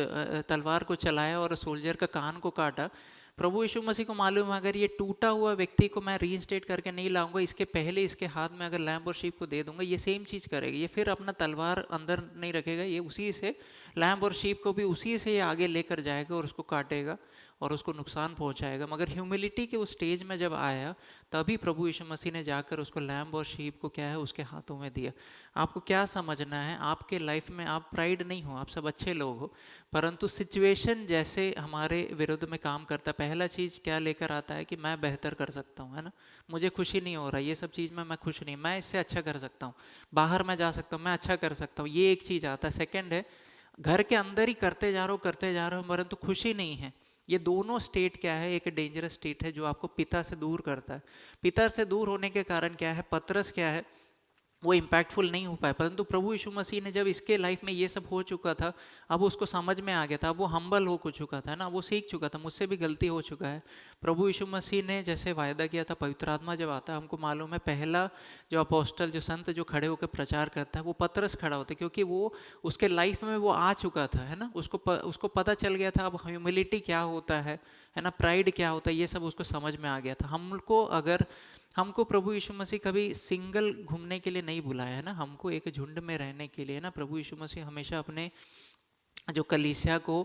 S1: तलवार को चलाया और सोल्जर का कान को काटा। प्रभु यीशु मसीह को मालूम है, अगर ये टूटा हुआ व्यक्ति को मैं रीइंस्टेट करके नहीं लाऊंगा, इसके पहले इसके हाथ में अगर लैम्ब और शीप को दे दूंगा, ये सेम चीज़ करेगा। ये फिर अपना तलवार अंदर नहीं रखेगा, ये उसी से लैम्ब और शीप को भी उसी से ये आगे लेकर जाएगा और उसको काटेगा और उसको नुकसान पहुंचाएगा। मगर ह्यूमिलिटी के उस स्टेज में जब आया, तभी प्रभु यीशु मसीह ने जाकर उसको लैम्ब और शीप को क्या है, उसके हाथों में दिया। आपको क्या समझना है, आपके लाइफ में आप प्राइड नहीं हो, आप सब अच्छे लोग हो, परंतु सिचुएशन जैसे हमारे विरुद्ध में काम करता है, पहला चीज़ क्या लेकर आता है कि मैं बेहतर कर सकता हूँ, है ना, मुझे खुशी नहीं हो रहा, ये सब चीज़ में मैं खुश नहीं, मैं इससे अच्छा कर सकता हूँ, बाहर मैं जा सकता हूँ, मैं अच्छा कर सकता हूँ, ये एक चीज़ आता है। सेकेंड है, घर के अंदर ही करते जा रहे हो परंतु खुशी नहीं है। ये दोनों स्टेट क्या है, एक डेंजरस स्टेट है जो आपको पिता से दूर करता है। पिता से दूर होने के कारण क्या है, पतरस क्या है, वो इम्पैक्टफुल नहीं हो पाया। परंतु प्रभु यीशु मसीह ने जब इसके लाइफ में ये सब हो चुका था, अब उसको समझ में आ गया था, अब वो हम्बल हो चुका था ना, वो सीख चुका था, मुझसे भी गलती हो चुका है। प्रभु यीशु मसीह ने जैसे वायदा किया था, पवित्र आत्मा जब आता है, हमको मालूम है पहला जो अपोस्टल, जो संत जो खड़े होकर प्रचार करता है, वो पतरस खड़ा होता है, क्योंकि वो उसके लाइफ में वो आ चुका था, है ना, उसको पता चल गया था अब ह्यूमिलिटी क्या होता है ना, प्राइड क्या होता है, ये सब उसको समझ में आ गया था। हमको प्रभु यीशु मसीह कभी सिंगल घूमने के लिए नहीं बुलाया है ना, हमको एक झुंड में रहने के लिए ना। प्रभु यीशु मसीह हमेशा अपने जो कलीसिया को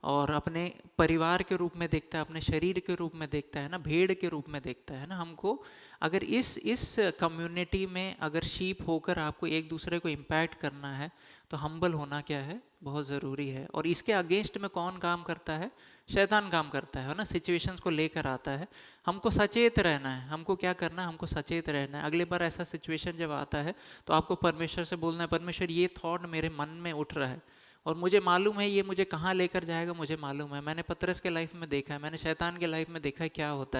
S1: और अपने परिवार के रूप में देखता है, अपने शरीर के रूप में देखता है ना, भेड़ के रूप में देखता है ना हमको। अगर इस कम्युनिटी में अगर शीप होकर आपको एक दूसरे को इम्पैक्ट करना है तो हम्बल होना क्या है, बहुत ज़रूरी है। और इसके अगेंस्ट में कौन काम करता है, शैतान काम करता है ना, सिचुएशंस को लेकर आता है। हमको सचेत रहना है, हमको क्या करना है, हमको सचेत रहना है। अगली बार ऐसा सिचुएशन जब आता है तो आपको परमेश्वर से बोलना है, परमेश्वर ये थॉट मेरे मन में उठ रहा है और मुझे मालूम है ये मुझे कहाँ लेकर जाएगा, मुझे मालूम है। मैंने पतरस के लाइफ में देखा है, मैंने शैतान के लाइफ में देखा है क्या होता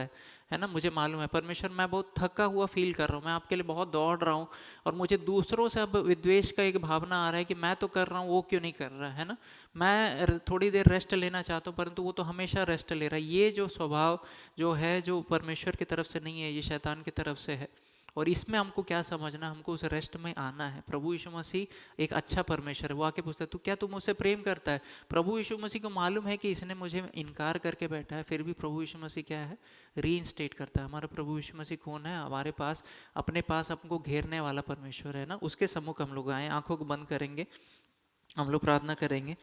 S1: है ना। मुझे मालूम है परमेश्वर, मैं बहुत थका हुआ फील कर रहा हूँ, मैं आपके लिए बहुत दौड़ रहा हूँ और मुझे दूसरों से अब विद्वेष का एक भावना आ रहा है कि मैं तो कर रहा हूँ, वो क्यों नहीं कर रहा है ना। मैं थोड़ी देर रेस्ट लेना चाहता हूँ परंतु वो तो हमेशा रेस्ट ले रहा है। ये जो स्वभाव जो है, जो परमेश्वर की तरफ से नहीं है, ये शैतान की तरफ से है। और इसमें हमको क्या समझना, हमको उस रेस्ट में आना है। प्रभु यीशु मसीह एक अच्छा परमेश्वर है। वो आके पूछता है, तू क्या, तू मुझसे प्रेम करता है। प्रभु यीशु मसीह को मालूम है कि इसने मुझे इनकार करके बैठा है, फिर भी प्रभु यीशु मसीह क्या है, रीइंस्टेट करता है। हमारा प्रभु यीशु मसीह कौन है, हमारे पास अपने पास हमको घेरने वाला परमेश्वर है ना। उसके सम्मुख हम लोग आए, आंखों को बंद करेंगे, हम लोग प्रार्थना करेंगे,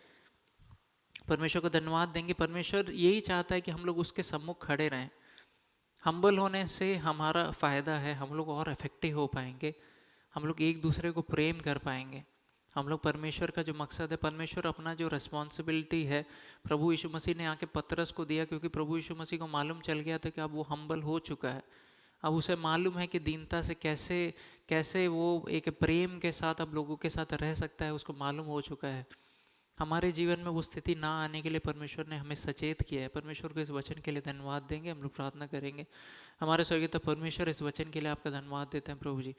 S1: परमेश्वर को धन्यवाद देंगे। परमेश्वर यही चाहता है कि हम लोग उसके सम्मुख खड़े रहें। हम्बल होने से हमारा फ़ायदा है, हम लोग और इफेक्टिव हो पाएंगे, हम लोग एक दूसरे को प्रेम कर पाएंगे। हम लोग परमेश्वर का जो मकसद है, परमेश्वर अपना जो रिस्पॉन्सिबिलिटी है प्रभु यीशु मसीह ने आके पतरस को दिया, क्योंकि प्रभु यीशु मसीह को मालूम चल गया था कि अब वो हम्बल हो चुका है। अब उसे मालूम है कि दीनता से कैसे कैसे वो एक प्रेम के साथ अब लोगों के साथ रह सकता है, उसको मालूम हो चुका है। हमारे जीवन में वो स्थिति ना आने के लिए परमेश्वर ने हमें सचेत किया है। परमेश्वर को इस वचन के लिए धन्यवाद देंगे, हम लोग प्रार्थना करेंगे। हमारे स्वर्गीय परमेश्वर, इस वचन के लिए आपका धन्यवाद देते हैं प्रभु जी।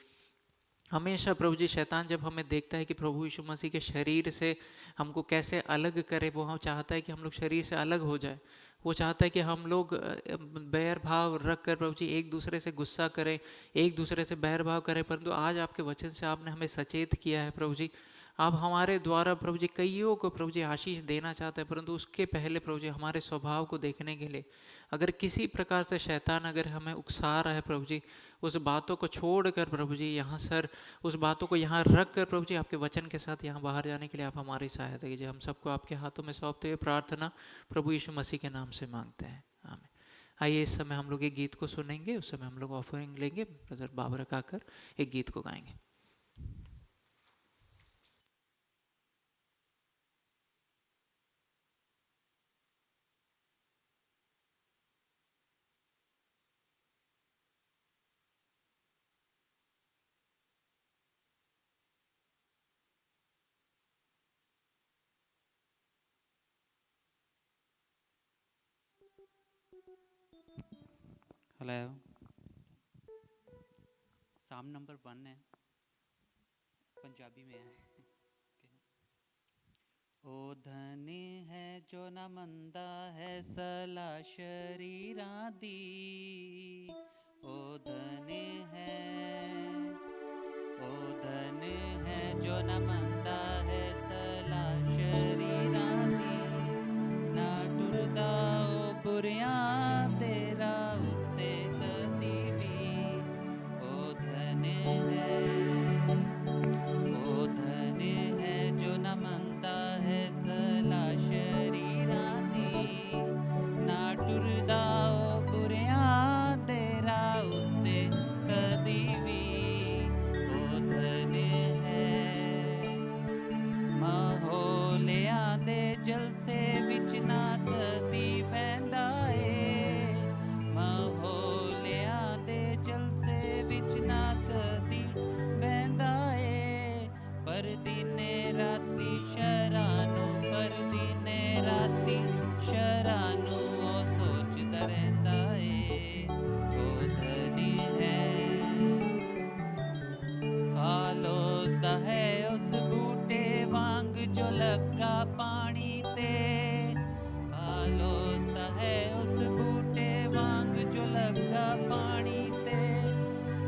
S1: हमेशा प्रभु जी शैतान जब हमें देखता है कि प्रभु यीशु मसीह के शरीर से हमको कैसे अलग करे, वो हम चाहता है कि हम लोग शरीर से अलग हो जाए। वो चाहता है कि हम लोग बैर भाव रख कर प्रभु जी एक दूसरे से गुस्सा करें, एक दूसरे से बैर भाव करें। परंतु आज आपके वचन से आपने हमें सचेत किया है प्रभु जी। आप हमारे द्वारा प्रभु जी कईयों को प्रभु जी आशीष देना चाहते हैं, परंतु उसके पहले प्रभु जी हमारे स्वभाव को देखने के लिए अगर किसी प्रकार से शैतान अगर हमें उकसा रहा है प्रभु जी, उस बातों को छोड़कर प्रभु जी यहाँ सर उस बातों को यहाँ रख कर प्रभु जी आपके वचन के साथ यहाँ बाहर जाने के लिए आप हमारी सहायता कीजिए। हम सबको आपके हाथों में सौंपते हुए प्रार्थना प्रभु यीशु मसीह के नाम से मांगते हैं, आमीन। आइए इस समय हम लोग एक गीत को सुनेंगे, उस समय हम लोग ऑफरिंग लेंगे। ब्रदर बाबरक आकर एक गीत को गाएंगे।
S3: हेलो, साम नंबर 1 है, पंजाबी में है। ओ धनी है जो न मंदा है सला शरीरां दी, ओ धनी है जो न मंदा है सला शरीरां दी, ना टुरदा ओ बुरियां तेरा उत्ते कदी भी, ओ धनी है जो न मंदा है सला शरीरां दी, ना टुरदा ओ बुरियां तेरा उत्ते कदी भी, ओ धनी है। महोलियां दे जलसे विच ना कदी बहंदा ए, महोलियां दे जलसे विच ना कदी बहंदा ए, पर दिने राती शरानू, पर दिने राती शरानू ओ सोचदा रहिंदा ए, ओ धनी है। आलोचदा है उस बूटे वांग जो लगा पानी ते, आलोचदा है उस बूटे वांग जो लगा पानी ते,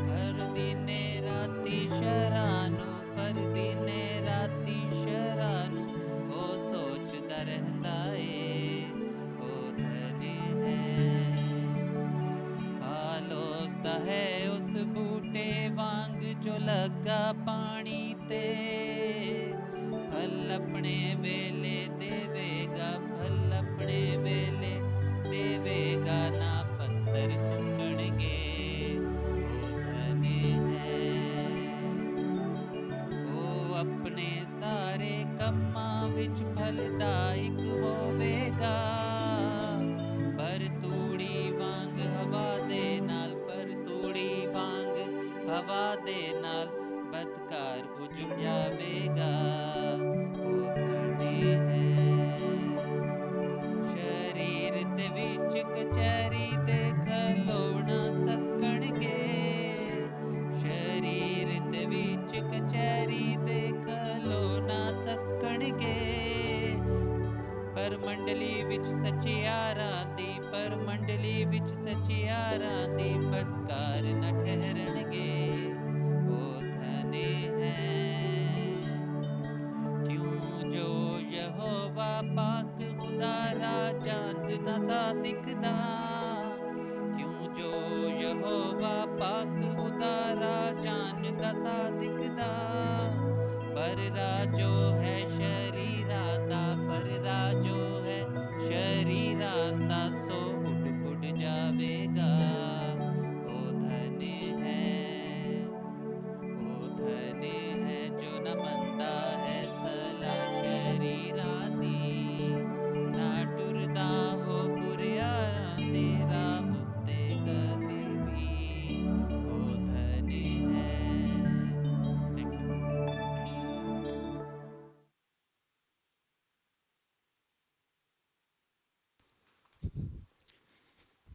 S3: पर दिने राती शरानू, पर दिने राती शरानू ओ सोचदा रहंदा ए, ओ धनी है। आलोचदा है उस बूटे वांग जो लगा पानी ते, फल अपने वेले देवेगा, फल कचहरी दे खलोना सकणगे शरीर दे विच कचहरी दे खलोना सकणगे पर मंडली विच सचियारां दी पर मंडली विच सचियारां दी बदकार न ठहरनगे ओ धने हैं क्यों जो यहोवा पाक खुदारा चांद ना सा दिखदा क्यों जो यहोवा पाक खुदारा चांद ना सा दिखदा पर राजो है शरीरां दा पर राजो है शरीरां दा सो उड़ उड़ जावेगा ओ धने है जो न मंदा है सला शरीरां दी ना टुरदा हो बुरियां दे राह उत्ते कदे भी ओ धने है थैंक यू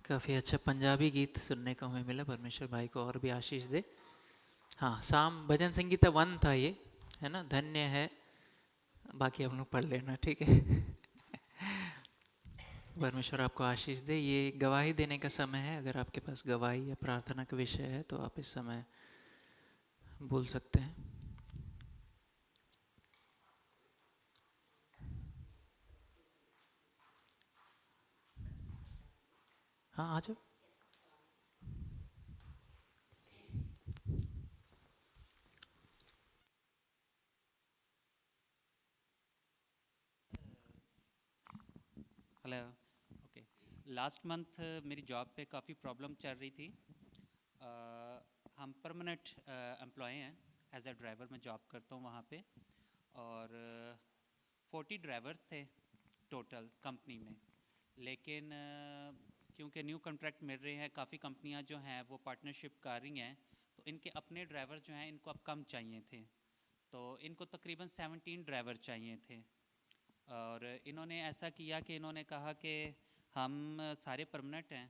S1: काफ़ी अच्छा पंजाबी गीत सुनने को हमें मिला। परमेश्वर भाई को और भी आशीष दे। हाँ, साम भजन संगीता 1 था ये, है ना। धन्य है, बाकी हम लोग पढ़ लेना, ठीक है। परमेश्वर आपको आशीष दे। ये गवाही देने का समय है। अगर आपके पास गवाही या प्रार्थना का विषय है तो आप इस समय बोल सकते हैं। हाँ, आ जाओ।
S3: हेलो ओके लास्ट मंथ मेरी जॉब पे काफ़ी प्रॉब्लम चल रही थी हम परमानेंट एम्प्लॉय हैं एज अ ड्राइवर मैं जॉब करता हूँ वहाँ पे और 40 ड्राइवर्स थे टोटल कंपनी में लेकिन क्योंकि न्यू कॉन्ट्रैक्ट मिल रहे हैं काफ़ी कंपनियाँ जो हैं वो पार्टनरशिप कर रही हैं तो इनके अपने ड्राइवर जो हैं इनको अब कम चाहिए थे तो इनको तकरीबन 17 ड्राइवर चाहिए थे और इन्होंने ऐसा किया कि इन्होंने कहा कि हम सारे परमानेंट हैं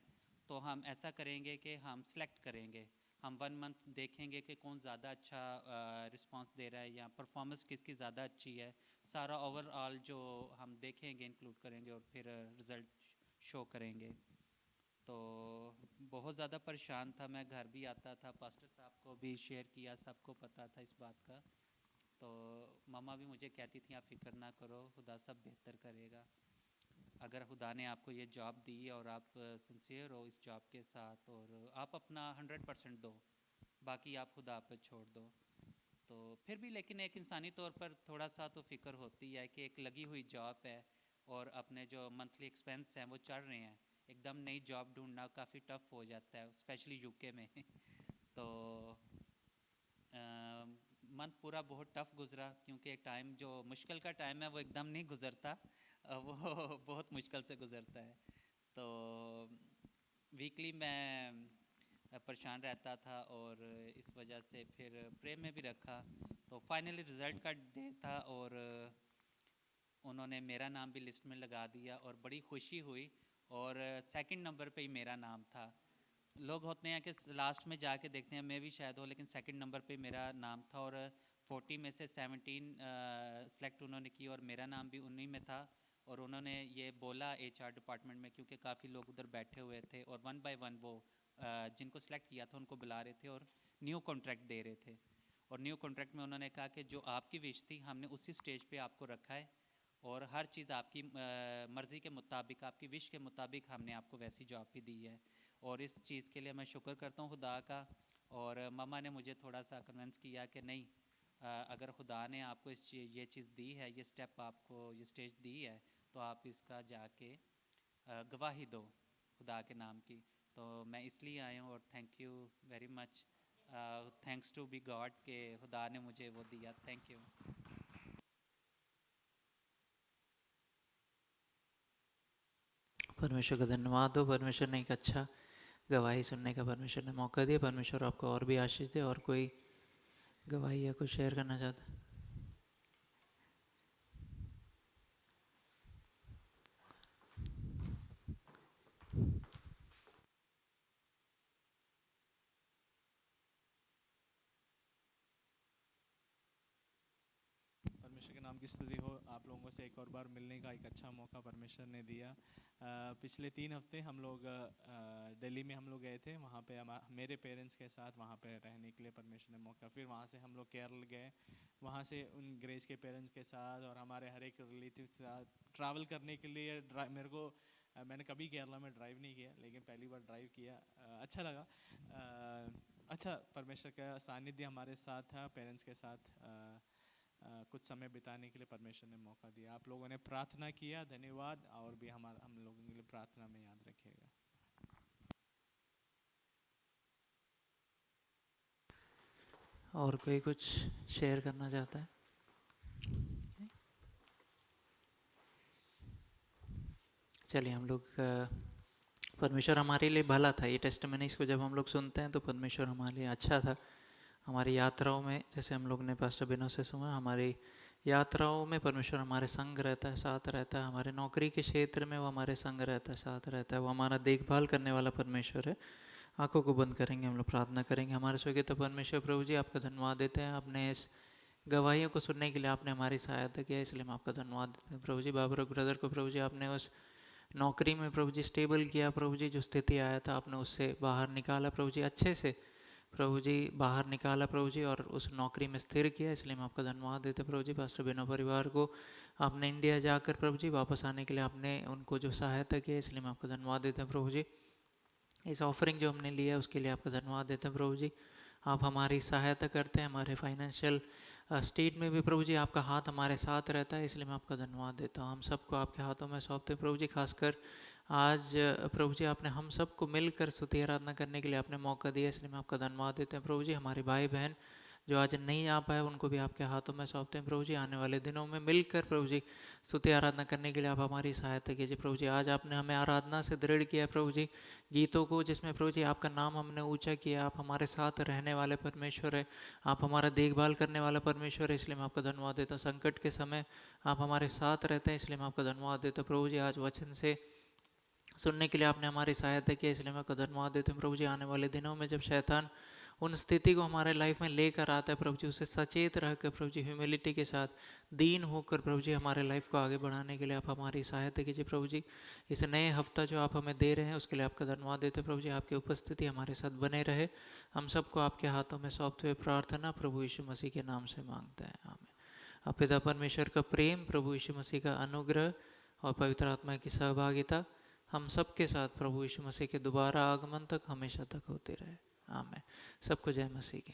S3: तो हम ऐसा करेंगे कि हम सेलेक्ट करेंगे हम 1 मंथ देखेंगे कि कौन ज़्यादा अच्छा रिस्पांस दे रहा है या परफॉर्मेंस किसकी ज़्यादा अच्छी है सारा ओवरऑल जो हम देखेंगे इंक्लूड करेंगे और फिर रिज़ल्ट शो करेंगे तो बहुत ज़्यादा परेशान था मैं घर भी आता था पास्टर साहब को भी शेयर किया सबको पता था इस बात का तो मम्मा भी मुझे कहती थी आप फिक्र ना करो खुदा सब बेहतर करेगा अगर खुदा ने आपको ये जॉब दी और आप सिंसियर हो इस जॉब के साथ और आप अपना 100% दो बाकी आप खुदा पे छोड़ दो तो फिर भी लेकिन एक इंसानी तौर पर थोड़ा सा तो फिक्र होती है कि एक लगी हुई जॉब है और अपने जो मंथली एक्सपेंस हैं वो चढ़ रहे हैं एकदम नई जॉब ढूंढना काफ़ी टफ हो जाता है स्पेशली यूके में तो मंथ पूरा बहुत टफ गुजरा क्योंकि एक टाइम जो मुश्किल का टाइम है वो एकदम नहीं गुजरता वो बहुत मुश्किल से गुजरता है तो वीकली मैं परेशान रहता था और इस वजह से फिर प्रेम में भी रखा तो फाइनली रिज़ल्ट का डे था और उन्होंने मेरा नाम भी लिस्ट में लगा दिया और बड़ी खुशी हुई और सेकंड नंबर पे ही मेरा नाम था लोग होते हैं कि लास्ट में जाके देखते हैं मैं भी शायद हो लेकिन सेकंड नंबर पे मेरा नाम था और 40 में से 17 सेलेक्ट उन्होंने की और मेरा नाम भी उन्हीं में था और उन्होंने ये बोला एचआर डिपार्टमेंट में क्योंकि काफ़ी लोग उधर बैठे हुए थे और 1 बाय 1 वो जिनको सेलेक्ट किया था उनको बुला रहे थे और न्यू कॉन्ट्रैक्ट दे रहे थे और न्यू कॉन्ट्रैक्ट में उन्होंने कहा कि जो आपकी विश थी हमने उसी स्टेज पे आपको रखा है और हर चीज़ आपकी मर्ज़ी के मुताबिक आपकी विश के मुताबिक हमने आपको वैसी जॉब भी दी है और इस चीज़ के लिए मैं शुक्र करता हूँ खुदा का और मम्मा ने मुझे थोड़ा सा कन्विंस किया कि नहीं अगर खुदा ने आपको ये चीज़ दी है ये स्टेप आपको ये स्टेज दी है तो आप इसका जाके गवाही दो खुदा के नाम की तो मैं इसलिए आया हूँ और thank you very much thanks to be God के खुदा ने मुझे वो दिया थैंक यू
S1: परमेश्वर का धन्यवाद हो। परमेश्वर ने एक अच्छा गवाही सुनने का परमेश्वर ने मौका दिया। परमेश्वर आपको और भी आशीष दे। और कोई गवाही या कुछ शेयर करना चाहता है?
S4: की स्तुति हो। आप लोगों से एक और बार मिलने का एक अच्छा मौका परमेश्वर ने दिया। पिछले 3 हफ्ते हम लोग दिल्ली में हम लोग गए थे, वहाँ पे मेरे पेरेंट्स के साथ वहाँ पे रहने के लिए परमेश्वर ने मौका। फिर वहाँ से हम लोग केरल गए, वहाँ से उन ग्रेस के पेरेंट्स के साथ और हमारे हर एक रिलेटिव के साथ ट्रैवल करने के लिए मेरे को मैंने कभी केरला में ड्राइव नहीं किया, लेकिन पहली बार ड्राइव किया। अच्छा लगा। अच्छा, परमेश्वर का सानिध्य हमारे साथ था, पेरेंट्स के साथ कुछ समय बिताने के लिए परमेश्वर ने मौका दिया। आप लोगों ने प्रार्थना किया, धन्यवाद। और भी हम लोगों के लिए प्रार्थना में याद रखिएगा।
S1: और कोई कुछ शेयर करना चाहता है? चलिए, हम लोग परमेश्वर हमारे लिए भला था। ये टेस्टिमनीज़ को जब हम लोग सुनते हैं तो परमेश्वर हमारे लिए अच्छा था। हमारी यात्राओं में, जैसे हम लोग ने पास्टर बिनो से सुना, हमारी यात्राओं में परमेश्वर हमारे संग रहता है, साथ रहता है। हमारे नौकरी के क्षेत्र में वो हमारे संग रहता है, साथ रहता है। वो हमारा देखभाल करने वाला परमेश्वर है। आंखों को बंद करेंगे, हम लोग प्रार्थना करेंगे। हमारे स्वर्गीय तो परमेश्वर प्रभु जी, आपका धन्यवाद देते हैं। आपने इस गवाहियों को सुनने के लिए आपने हमारी सहायता किया, इसलिए हम आपका धन्यवाद देते हैं प्रभु जी। बाबर ब्रदर को प्रभु जी आपने उस नौकरी में प्रभु जी स्टेबल किया प्रभु जी। जो स्थिति आया था आपने उससे बाहर निकाला प्रभु जी, अच्छे से प्रभु जी बाहर निकाला प्रभु जी, और उस नौकरी में स्थिर किया, इसलिए हम आपका धन्यवाद देते प्रभु जी। पास्टर बिनो परिवार को आपने इंडिया जाकर प्रभु जी वापस आने के लिए आपने उनको जो सहायता की, इसलिए हम आपका धन्यवाद देते हैं प्रभु जी। इस ऑफरिंग जो हमने लिया उसके लिए आपका धन्यवाद देते हैं प्रभु जी। आप हमारी सहायता करते हैं, हमारे फाइनेंशियल स्टेट में भी प्रभु जी आपका हाथ हमारे साथ रहता है, इसलिए मैं आपका धन्यवाद देता हूँ। हम सबको आपके हाथों में सौंपते हैं प्रभु जी। खासकर आज प्रभु जी आपने हम सबको मिलकर स्तुति आराधना करने के लिए आपने मौका दिया, इसलिए मैं आपका धन्यवाद देते हैं प्रभु जी। हमारे भाई बहन जो आज नहीं आ पाए उनको भी आपके हाथों में सौंपते हैं प्रभु जी। आने वाले दिनों में मिलकर प्रभु जी स्तुति आराधना करने के लिए आप हमारी सहायता कीजिए प्रभु जी। आज आपने हमें आराधना से दृढ़ किया प्रभु जी, गीतों को जिसमें प्रभु जी आपका नाम हमने ऊंचा किया। आप हमारे साथ रहने वाले परमेश्वर है, आप हमारा देखभाल करने वाला परमेश्वर है, इसलिए मैं आपका धन्यवाद देता हूँ। संकट के समय आप हमारे साथ रहते हैं, इसलिए मैं आपका धन्यवाद देता हूँ प्रभु जी। आज वचन से सुनने के लिए आपने हमारी सहायता की, इसलिए मैं आपका धन्यवाद देता हूँ प्रभु जी। आने वाले दिनों में जब शैतान उन स्थिति को हमारे लाइफ में लेकर आता है प्रभु जी, उसे सचेत रहकर प्रभु जी ह्यूमिलिटी के साथ दीन होकर प्रभु जी हमारे लाइफ को आगे बढ़ाने के लिए आप हमारी सहायता कीजिए प्रभु जी। इस नए हफ्ता जो आप हमें दे रहे हैं उसके लिए आपका धन्यवाद देते हैं प्रभु जी। आपकी उपस्थिति हमारे साथ बने रहे। हम सबको आपके हाथों में सौंपते हुए प्रार्थना प्रभु यीशु मसीह के नाम से मांगते हैं, आमीन। अब पिता परमेश्वर का प्रेम, प्रभु यीशु मसीह का अनुग्रह और पवित्र आत्मा की सहभागिता हम सबके साथ प्रभु यीशु मसीह के दोबारा आगमन तक हमेशा तक होते रहे, आमीन। सबको जय मसीह की।